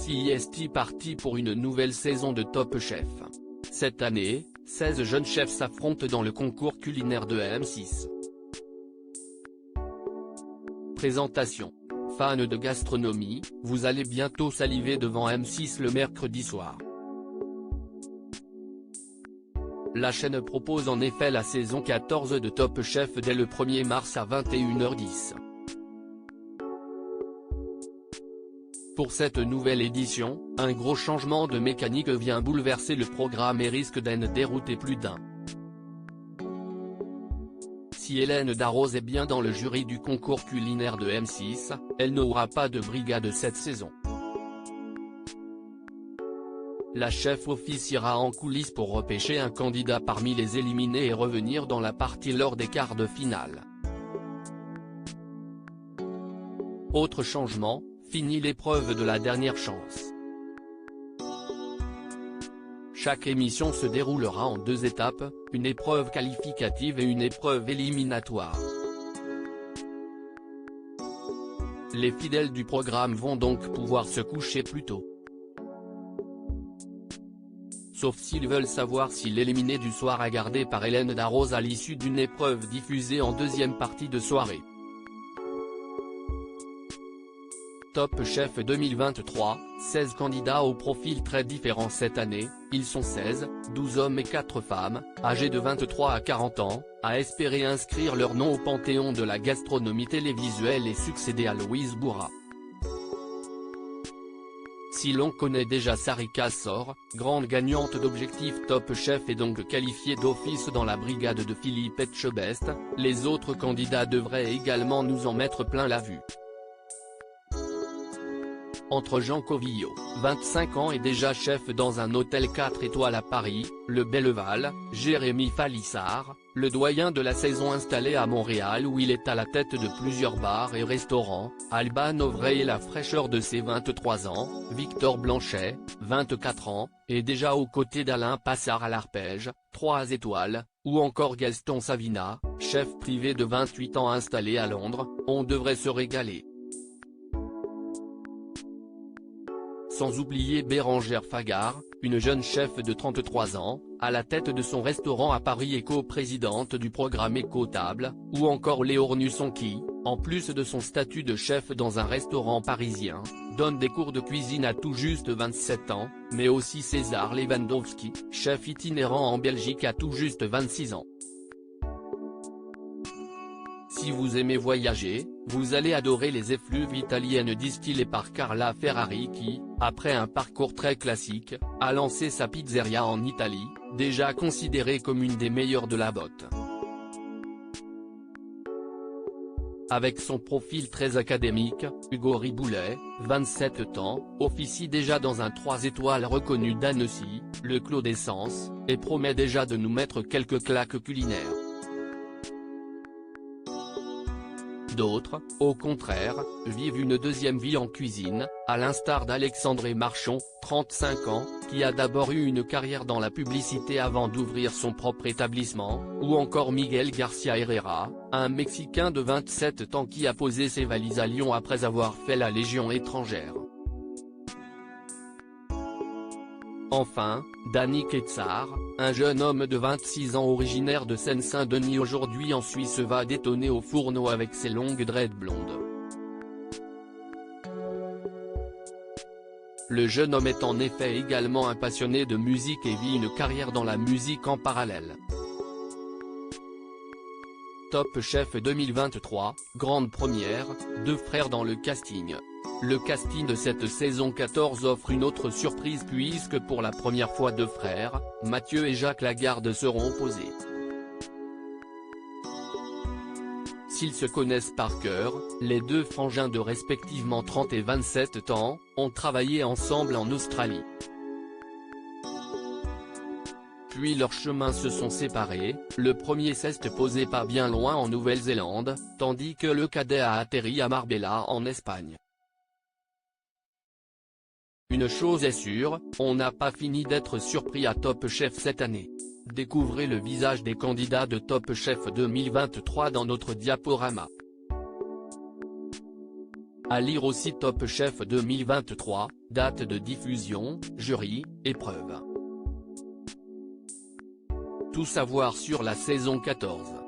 M6 est parti pour une nouvelle saison de Top Chef. Cette année, 16 jeunes chefs s'affrontent dans le concours culinaire de M6. Présentation. Fans de gastronomie, vous allez bientôt saliver devant M6 le mercredi soir. La chaîne propose en effet la saison 14 de Top Chef dès le 1er mars à 21h10. Pour cette nouvelle édition, un gros changement de mécanique vient bouleverser le programme et risque d'en dérouter plus d'un. Si Hélène Darroze est bien dans le jury du concours culinaire de M6, elle n'aura pas de brigade cette saison. La chef officiera en coulisses pour repêcher un candidat parmi les éliminés et revenir dans la partie lors des quarts de finale. Autre changement, fini l'épreuve de la dernière chance. Chaque émission se déroulera en deux étapes, une épreuve qualificative et une épreuve éliminatoire. Les fidèles du programme vont donc pouvoir se coucher plus tôt. Sauf s'ils veulent savoir si l'éliminé du soir a gardé par Hélène Darroze à l'issue d'une épreuve diffusée en deuxième partie de soirée. Top Chef 2023, 16 candidats au profil très différent cette année, ils sont 16, 12 hommes et 4 femmes, âgés de 23 à 40 ans, à espérer inscrire leur nom au panthéon de la gastronomie télévisuelle et succéder à Louise Bourra. Si l'on connaît déjà Sarika Sor, grande gagnante d'Objectif Top Chef et donc qualifiée d'office dans la brigade de Philippe Etchebest, les autres candidats devraient également nous en mettre plein la vue. Entre Jean Covillo, 25 ans et déjà chef dans un hôtel 4 étoiles à Paris, le Belleval, Jérémy Falissard, le doyen de la saison installé à Montréal où il est à la tête de plusieurs bars et restaurants, Alban Ovray et la fraîcheur de ses 23 ans, Victor Blanchet, 24 ans, et déjà aux côtés d'Alain Passard à l'Arpège, 3 étoiles, ou encore Gaston Savina, chef privé de 28 ans installé à Londres, on devrait se régaler. Sans oublier Bérangère Fagard, une jeune chef de 33 ans, à la tête de son restaurant à Paris et co-présidente du programme Éco-Table, ou encore Léo Ornusson qui, en plus de son statut de chef dans un restaurant parisien, donne des cours de cuisine à tout juste 27 ans, mais aussi César Lewandowski, chef itinérant en Belgique à tout juste 26 ans. Si vous aimez voyager, vous allez adorer les effluves italiennes distillées par Carla Ferrari qui, après un parcours très classique, a lancé sa pizzeria en Italie, déjà considérée comme une des meilleures de la botte. Avec son profil très académique, Hugo Riboulet, 27 ans, officie déjà dans un 3 étoiles reconnu d'Annecy, le Clos d'Essence, et promet déjà de nous mettre quelques claques culinaires. D'autres, au contraire, vivent une deuxième vie en cuisine, à l'instar d'Alexandre Marchon, 35 ans, qui a d'abord eu une carrière dans la publicité avant d'ouvrir son propre établissement, ou encore Miguel Garcia Herrera, un Mexicain de 27 ans qui a posé ses valises à Lyon après avoir fait la Légion étrangère. Enfin, Danny Quetzar, un jeune homme de 26 ans originaire de Seine-Saint-Denis aujourd'hui en Suisse va détonner au fourneau avec ses longues dreads blondes. Le jeune homme est en effet également un passionné de musique et vit une carrière dans la musique en parallèle. Top Chef 2023, grande première, 2 frères dans le casting. Le casting de cette saison 14 offre une autre surprise puisque pour la première fois 2 frères, Mathieu et Jacques Lagarde seront opposés. S'ils se connaissent par cœur, les 2 frangins de respectivement 30 et 27 ans, ont travaillé ensemble en Australie. Puis leurs chemins se sont séparés, le premier s'est posé pas bien loin en Nouvelle-Zélande, tandis que le cadet a atterri à Marbella en Espagne. Une chose est sûre, on n'a pas fini d'être surpris à Top Chef cette année. Découvrez le visage des candidats de Top Chef 2023 dans notre diaporama. À lire aussi Top Chef 2023, date de diffusion, jury, épreuves. Tout savoir sur la saison 14.